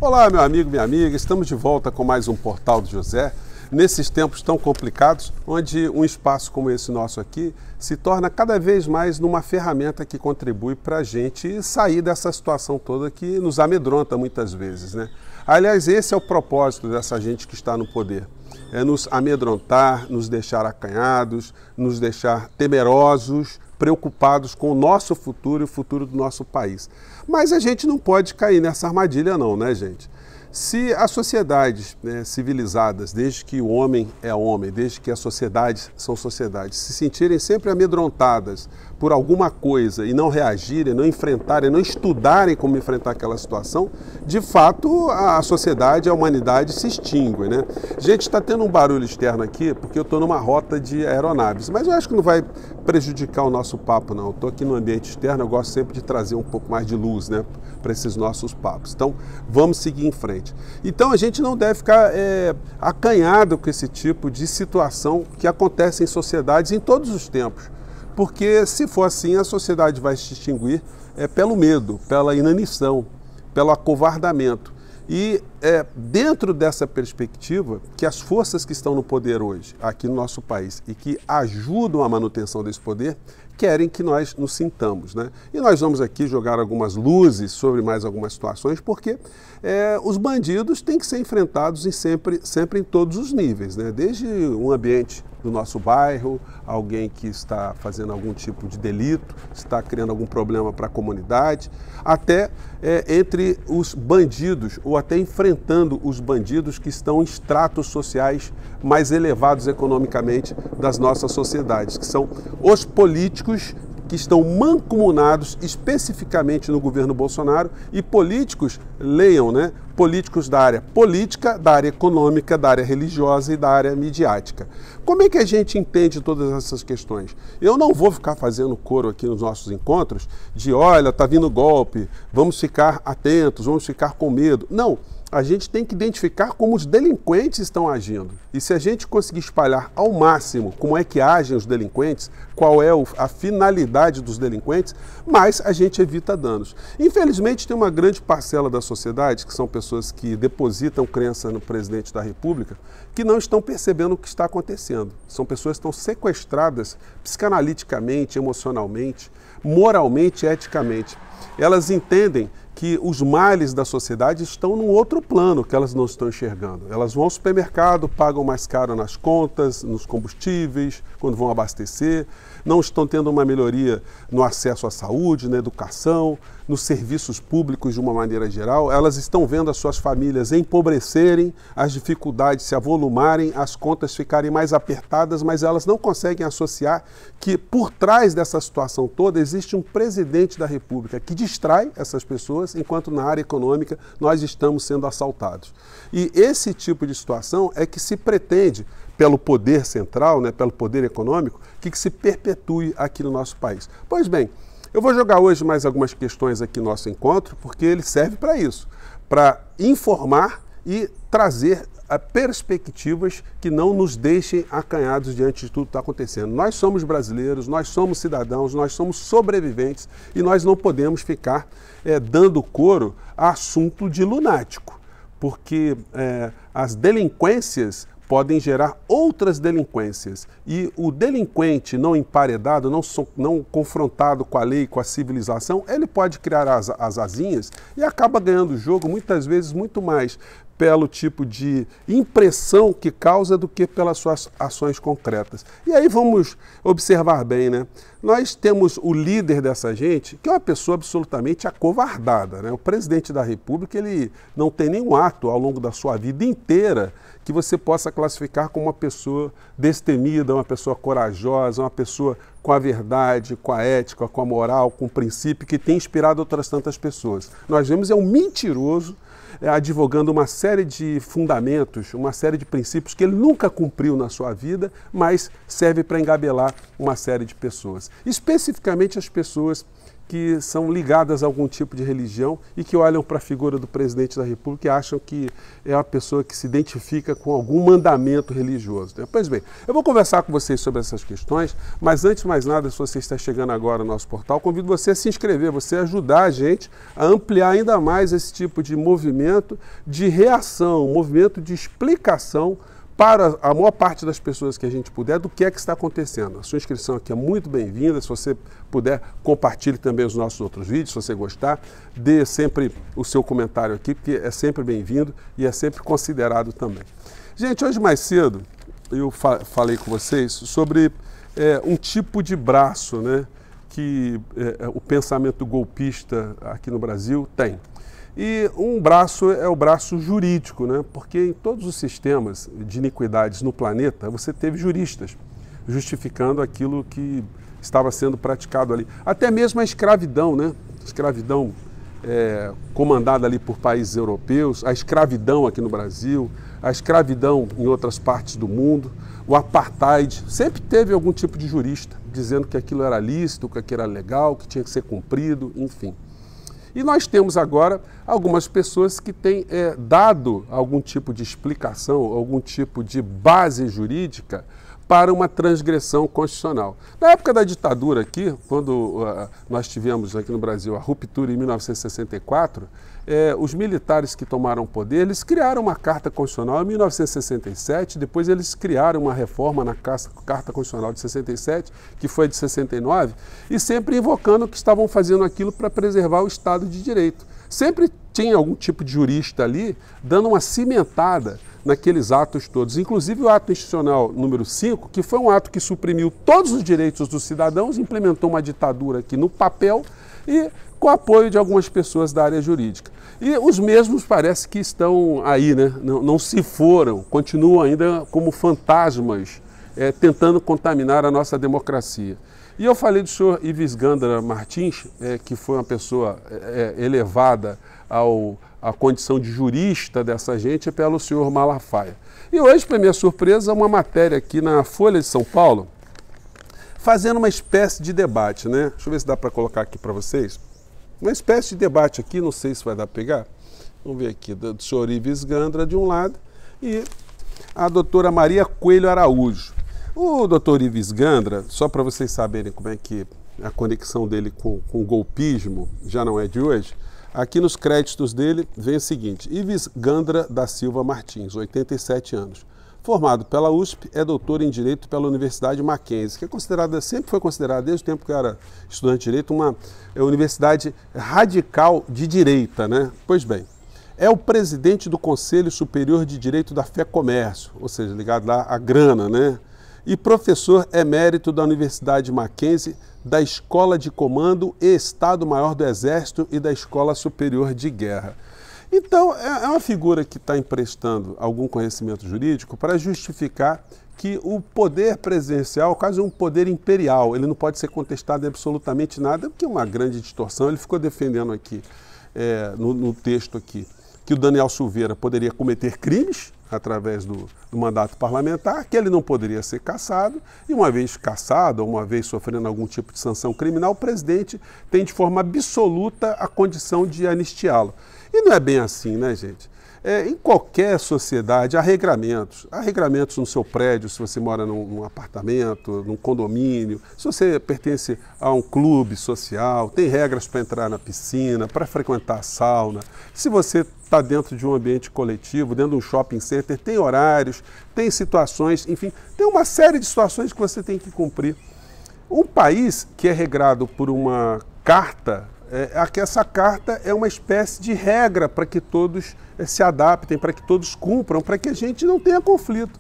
Olá, meu amigo, minha amiga, estamos de volta com mais um Portal do José. Nesses tempos tão complicados, onde um espaço como esse nosso aqui se torna cada vez mais numa ferramenta que contribui para a gente sair dessa situação toda que nos amedronta muitas vezes, né? Aliás, esse é o propósito dessa gente que está no poder. É nos amedrontar, nos deixar acanhados, nos deixar temerosos, preocupados com o nosso futuro e o futuro do nosso país. Mas a gente não pode cair nessa armadilha não, né, gente? Se as sociedades civilizadas, desde que o homem é homem, desde que as sociedades são sociedades, se sentirem sempre amedrontadas por alguma coisa e não reagirem, não enfrentarem, não estudarem como enfrentar aquela situação, de fato a sociedade, a humanidade se extingue, né? Gente, está tendo um barulho externo aqui porque eu estou numa rota de aeronaves, mas eu acho que não vai prejudicar o nosso papo não. Estou aqui no ambiente externo, eu gosto sempre de trazer um pouco mais de luz, né, para esses nossos papos. Então vamos seguir em frente. Então a gente não deve ficar acanhado com esse tipo de situação que acontece em sociedades em todos os tempos. Porque se for assim, a sociedade vai se extinguir pelo medo, pela inanição, pelo acovardamento. E dentro dessa perspectiva, que as forças que estão no poder hoje, aqui no nosso país, e que ajudam a manutenção desse poder, querem que nós nos sintamos, né? E nós vamos aqui jogar algumas luzes sobre mais algumas situações, porque os bandidos têm que ser enfrentados sempre em todos os níveis, né? Desde um ambiente do nosso bairro, alguém que está fazendo algum tipo de delito, está criando algum problema para a comunidade, até entre os bandidos, ou até enfrentando os bandidos que estão em estratos sociais mais elevados economicamente das nossas sociedades, que são os políticos que estão mancomunados especificamente no governo Bolsonaro e políticos, leiam, né? Políticos da área política, da área econômica, da área religiosa e da área midiática. Como é que a gente entende todas essas questões? Eu não vou ficar fazendo coro aqui nos nossos encontros de, olha, está vindo golpe, vamos ficar atentos, vamos ficar com medo. Não. A gente tem que identificar como os delinquentes estão agindo. E se a gente conseguir espalhar ao máximo como é que agem os delinquentes, qual é a finalidade dos delinquentes, mais a gente evita danos. Infelizmente, tem uma grande parcela da sociedade, que são pessoas que depositam crença no presidente da República, que não estão percebendo o que está acontecendo. São pessoas que estão sequestradas psicanaliticamente, emocionalmente, moralmente, eticamente. Elas entendem que os males da sociedade estão num outro plano que elas não estão enxergando. Elas vão ao supermercado, pagam mais caro nas contas, nos combustíveis, quando vão abastecer, não estão tendo uma melhoria no acesso à saúde, na educação, nos serviços públicos de uma maneira geral. Elas estão vendo as suas famílias empobrecerem, as dificuldades se avolumarem, as contas ficarem mais apertadas, mas elas não conseguem associar que por trás dessa situação toda existe um presidente da República que distrai essas pessoas, enquanto na área econômica nós estamos sendo assaltados. E esse tipo de situação é que se pretende, pelo poder central, né, pelo poder econômico, que se perpetue aqui no nosso país. Pois bem, eu vou jogar hoje mais algumas questões aqui no nosso encontro, porque ele serve para isso, para informar e trazer perspectivas que não nos deixem acanhados diante de tudo que está acontecendo. Nós somos brasileiros, nós somos cidadãos, nós somos sobreviventes e nós não podemos ficar dando coro a assunto de lunático, porque as delinquências podem gerar outras delinquências. E o delinquente não emparedado, não confrontado com a lei, com a civilização, ele pode criar as asinhas e acaba ganhando o jogo, muitas vezes, muito mais pelo tipo de impressão que causa do que pelas suas ações concretas. E aí vamos observar bem, né? Nós temos o líder dessa gente, que é uma pessoa absolutamente acovardada, né? O presidente da República, ele não tem nenhum ato ao longo da sua vida inteira que você possa classificar como uma pessoa destemida, uma pessoa corajosa, uma pessoa com a verdade, com a ética, com a moral, com o princípio que tem inspirado outras tantas pessoas. Nós vemos um mentiroso advogando uma série de fundamentos, uma série de princípios que ele nunca cumpriu na sua vida, mas serve para engabelar uma série de pessoas. Especificamente as pessoas que são ligadas a algum tipo de religião e que olham para a figura do presidente da República e acham que é uma pessoa que se identifica com algum mandamento religioso, né? Pois bem, eu vou conversar com vocês sobre essas questões, mas antes de mais nada, se você está chegando agora no nosso portal, convido você a se inscrever, você ajudar a gente a ampliar ainda mais esse tipo de movimento de reação, movimento de explicação para a maior parte das pessoas que a gente puder do que é que está acontecendo. A sua inscrição aqui é muito bem-vinda. Se você puder, compartilhe também os nossos outros vídeos, se você gostar. Dê sempre o seu comentário aqui, porque é sempre bem-vindo e é sempre considerado também. Gente, hoje mais cedo eu falei com vocês sobre um tipo de braço, né, que o pensamento golpista aqui no Brasil tem. E um braço é o braço jurídico, né? Porque em todos os sistemas de iniquidades no planeta, você teve juristas justificando aquilo que estava sendo praticado ali. Até mesmo a escravidão, né? Escravidão comandada ali por países europeus, a escravidão aqui no Brasil, a escravidão em outras partes do mundo, o apartheid, sempre teve algum tipo de jurista dizendo que aquilo era lícito, que aquilo era legal, que tinha que ser cumprido, enfim. E nós temos agora algumas pessoas que têm dado algum tipo de explicação, algum tipo de base jurídica para uma transgressão constitucional. Na época da ditadura aqui, quando nós tivemos aqui no Brasil a ruptura em 1964, os militares que tomaram o poder, eles criaram uma Carta Constitucional em 1967, depois eles criaram uma reforma na Carta Constitucional de 67, que foi de 69, e sempre invocando que estavam fazendo aquilo para preservar o Estado de Direito. Sempre tinha algum tipo de jurista ali dando uma cimentada naqueles atos todos, inclusive o ato institucional número 5, que foi um ato que suprimiu todos os direitos dos cidadãos, implementou uma ditadura aqui no papel e com apoio de algumas pessoas da área jurídica. E os mesmos parece que estão aí, né? Não se foram, continuam ainda como fantasmas, tentando contaminar a nossa democracia. E eu falei do senhor Ives Gandra Martins, que foi uma pessoa elevada à condição de jurista dessa gente pelo senhor Malafaia. E hoje, para minha surpresa, uma matéria aqui na Folha de São Paulo, fazendo uma espécie de debate, né? Deixa eu ver se dá para colocar aqui para vocês. Uma espécie de debate aqui, não sei se vai dar para pegar. Vamos ver aqui, do senhor Ives Gandra de um lado e a doutora Maria Coelho Araújo. O doutor Ives Gandra, só para vocês saberem como é que a conexão dele com o golpismo já não é de hoje, aqui nos créditos dele vem o seguinte: Ives Gandra da Silva Martins, 87 anos. Formado pela USP, é doutor em Direito pela Universidade Mackenzie, que sempre foi considerada, desde o tempo que eu era estudante de Direito, uma universidade radical de direita, né? Pois bem, é o presidente do Conselho Superior de Direito da Fé Comércio, ou seja, ligado lá à grana, né? E professor emérito da Universidade Mackenzie, da Escola de Comando e Estado-Maior do Exército e da Escola Superior de Guerra. Então, é uma figura que está emprestando algum conhecimento jurídico para justificar que o poder presidencial, quase um poder imperial, ele não pode ser contestado em absolutamente nada, porque é uma grande distorção. Ele ficou defendendo aqui, no texto aqui, que o Daniel Silveira poderia cometer crimes através do mandato parlamentar, que ele não poderia ser cassado, e uma vez cassado, ou uma vez sofrendo algum tipo de sanção criminal, o presidente tem de forma absoluta a condição de anistiá-lo. E não é bem assim, né, gente? Em qualquer sociedade há regramentos. Há regramentos no seu prédio, se você mora num apartamento, num condomínio, se você pertence a um clube social, tem regras para entrar na piscina, para frequentar a sauna. Se você está dentro de um ambiente coletivo, dentro de um shopping center, tem horários, tem situações, enfim, tem uma série de situações que você tem que cumprir. Um país que é regrado por uma carta, essa carta é uma espécie de regra para que todos se adaptem, para que todos cumpram, para que a gente não tenha conflito.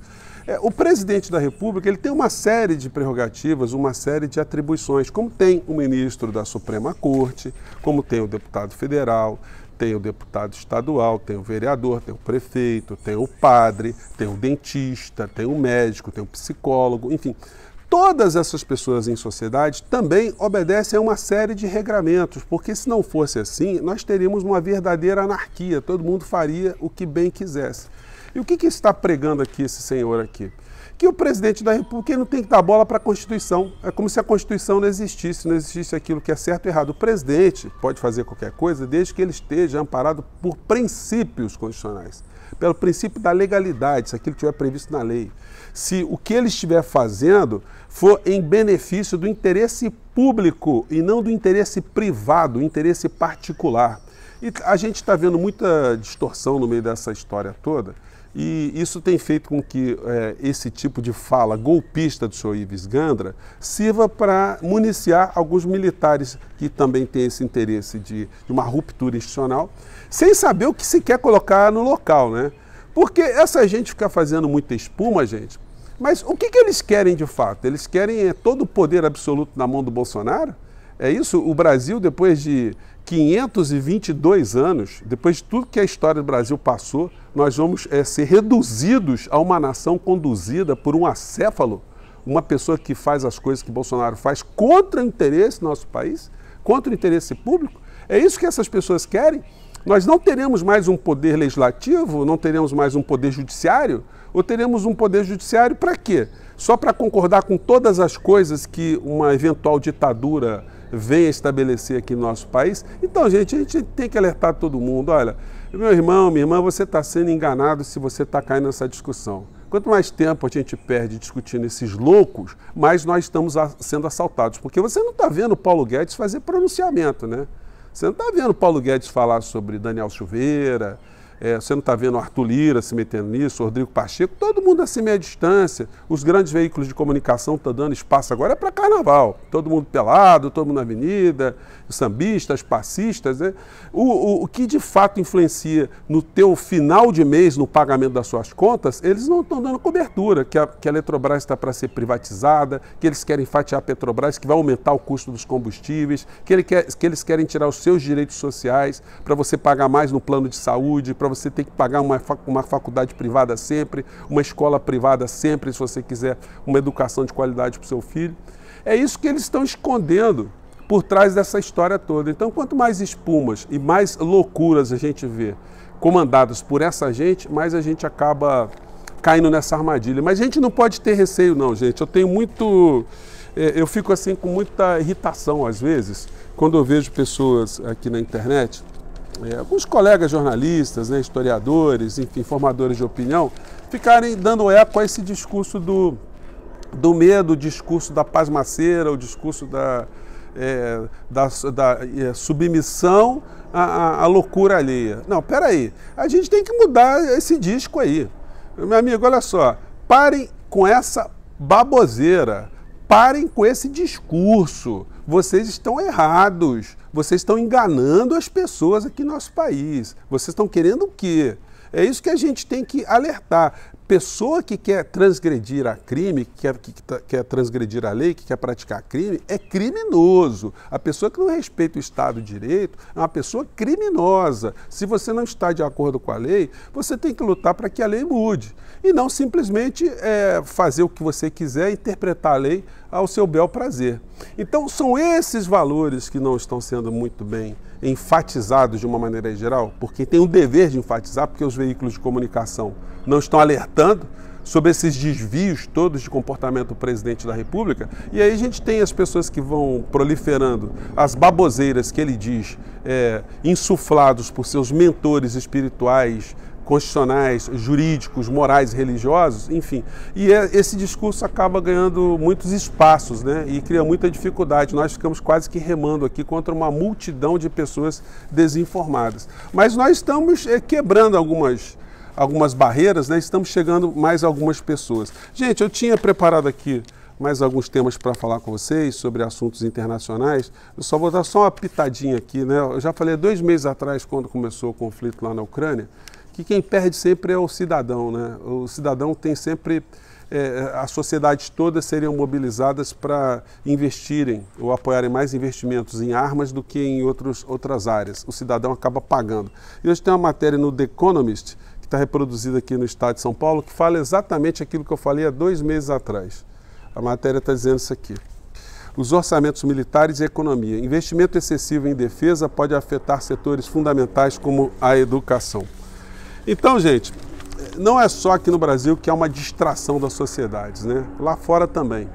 O presidente da República ele tem uma série de prerrogativas, uma série de atribuições, como tem o ministro da Suprema Corte, como tem o deputado federal, tem o deputado estadual, tem o vereador, tem o prefeito, tem o padre, tem o dentista, tem o médico, tem o psicólogo, enfim. Todas essas pessoas em sociedade também obedecem a uma série de regramentos, porque se não fosse assim, nós teríamos uma verdadeira anarquia, todo mundo faria o que bem quisesse. E o que está pregando aqui esse senhor aqui? porque o presidente da República não tem que dar bola para a Constituição. É como se a Constituição não existisse aquilo que é certo e errado. O presidente pode fazer qualquer coisa desde que ele esteja amparado por princípios constitucionais, pelo princípio da legalidade, se aquilo estiver previsto na lei. Se o que ele estiver fazendo for em benefício do interesse público e não do interesse privado, do interesse particular. E a gente está vendo muita distorção no meio dessa história toda, e isso tem feito com que esse tipo de fala golpista do senhor Ives Gandra sirva para municiar alguns militares que também têm esse interesse de uma ruptura institucional, sem saber o que se quer colocar no local, né? Porque essa gente fica fazendo muita espuma, gente, mas o que eles querem de fato? Eles querem todo o poder absoluto na mão do Bolsonaro? É isso? O Brasil, depois de 522 anos, depois de tudo que a história do Brasil passou, nós vamos ser reduzidos a uma nação conduzida por um acéfalo, uma pessoa que faz as coisas que Bolsonaro faz contra o interesse do nosso país, contra o interesse público? É isso que essas pessoas querem? Nós não teremos mais um poder legislativo, não teremos mais um poder judiciário? Ou teremos um poder judiciário para quê? Só para concordar com todas as coisas que uma eventual ditadura venha estabelecer aqui no nosso país? Então, gente, a gente tem que alertar todo mundo. Olha, meu irmão, minha irmã, você está sendo enganado se você está caindo nessa discussão. Quanto mais tempo a gente perde discutindo esses loucos, mais nós estamos sendo assaltados. Porque você não está vendo o Paulo Guedes fazer pronunciamento, né? Você não está vendo o Paulo Guedes falar sobre Daniel Silveira, você não está vendo o Arthur Lira se metendo nisso, o Rodrigo Pacheco, todo mundo assim meia distância. Os grandes veículos de comunicação estão dando espaço agora para carnaval. Todo mundo pelado, todo mundo na avenida, sambistas, passistas, né? O que de fato influencia no teu final de mês, no pagamento das suas contas, eles não estão dando cobertura, que a Eletrobras está para ser privatizada, que eles querem fatiar a Petrobras, que vai aumentar o custo dos combustíveis, que eles querem tirar os seus direitos sociais para você pagar mais no plano de saúde, para você ter que pagar uma faculdade privada sempre, uma escola privada sempre, se você quiser uma educação de qualidade para o seu filho. É isso que eles estão escondendo por trás dessa história toda. Então, quanto mais espumas e mais loucuras a gente vê comandadas por essa gente, mais a gente acaba caindo nessa armadilha. Mas a gente não pode ter receio não, gente. Eu fico assim com muita irritação às vezes, quando eu vejo pessoas aqui na internet, alguns colegas jornalistas, né, historiadores, enfim, formadores de opinião, ficarem dando eco a esse discurso do medo, o discurso da pasmaceira, o discurso da submissão à loucura alheia. Não, peraí, a gente tem que mudar esse disco aí. Meu amigo, olha só, parem com essa baboseira, parem com esse discurso. Vocês estão errados, vocês estão enganando as pessoas aqui no nosso país. Vocês estão querendo o quê? É isso que a gente tem que alertar. Pessoa que quer transgredir a crime, que quer transgredir a lei, que quer praticar crime, é criminoso. A pessoa que não respeita o Estado de Direito é uma pessoa criminosa. Se você não está de acordo com a lei, você tem que lutar para que a lei mude. E não simplesmente fazer o que você quiser, interpretar a lei ao seu bel prazer. Então, são esses valores que não estão sendo muito bem enfatizados de uma maneira geral, porque tem o dever de enfatizar, porque os veículos de comunicação não estão alertando sobre esses desvios todos de comportamento do presidente da República, e aí a gente tem as pessoas que vão proliferando as baboseiras que ele diz, insuflados por seus mentores espirituais, constitucionais, jurídicos, morais, religiosos, enfim. E esse discurso acaba ganhando muitos espaços, né? E cria muita dificuldade. Nós ficamos quase que remando aqui contra uma multidão de pessoas desinformadas. Mas nós estamos quebrando algumas barreiras, né? Estamos chegando mais a algumas pessoas. Gente, eu tinha preparado aqui mais alguns temas para falar com vocês sobre assuntos internacionais. Eu só vou dar só uma pitadinha aqui, né? Eu já falei 2 meses atrás, quando começou o conflito lá na Ucrânia, que quem perde sempre é o cidadão, né? O cidadão tem sempre, as sociedades todas seriam mobilizadas para investirem ou apoiarem mais investimentos em armas do que em outras áreas. O cidadão acaba pagando. E hoje tem uma matéria no The Economist, que está reproduzida aqui no estado de São Paulo, que fala exatamente aquilo que eu falei há 2 meses atrás. A matéria está dizendo isso aqui. Os orçamentos militares e a economia. Investimento excessivo em defesa pode afetar setores fundamentais como a educação. Então, gente, não é só aqui no Brasil que é uma distração das sociedades, né? Lá fora também.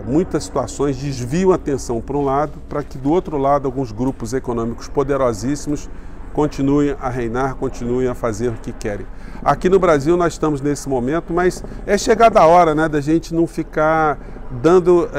Muitas situações desviam a atenção para um lado, para que do outro lado alguns grupos econômicos poderosíssimos continuem a reinar, continuem a fazer o que querem. Aqui no Brasil nós estamos nesse momento, mas é chegada a hora, né, da gente não ficar dando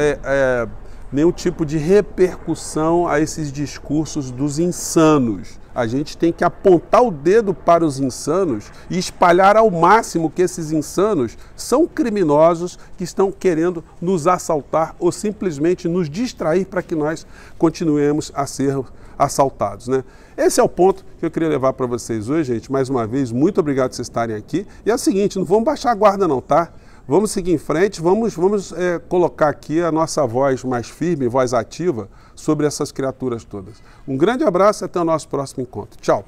nenhum tipo de repercussão a esses discursos dos insanos. A gente tem que apontar o dedo para os insanos e espalhar ao máximo que esses insanos são criminosos que estão querendo nos assaltar ou simplesmente nos distrair para que nós continuemos a ser assaltados, né? Esse é o ponto que eu queria levar para vocês hoje, gente. Mais uma vez, muito obrigado por vocês estarem aqui. E é o seguinte, não vamos baixar a guarda não, tá? Vamos seguir em frente, vamos colocar aqui a nossa voz mais firme, voz ativa, sobre essas criaturas todas. Um grande abraço e até o nosso próximo encontro. Tchau!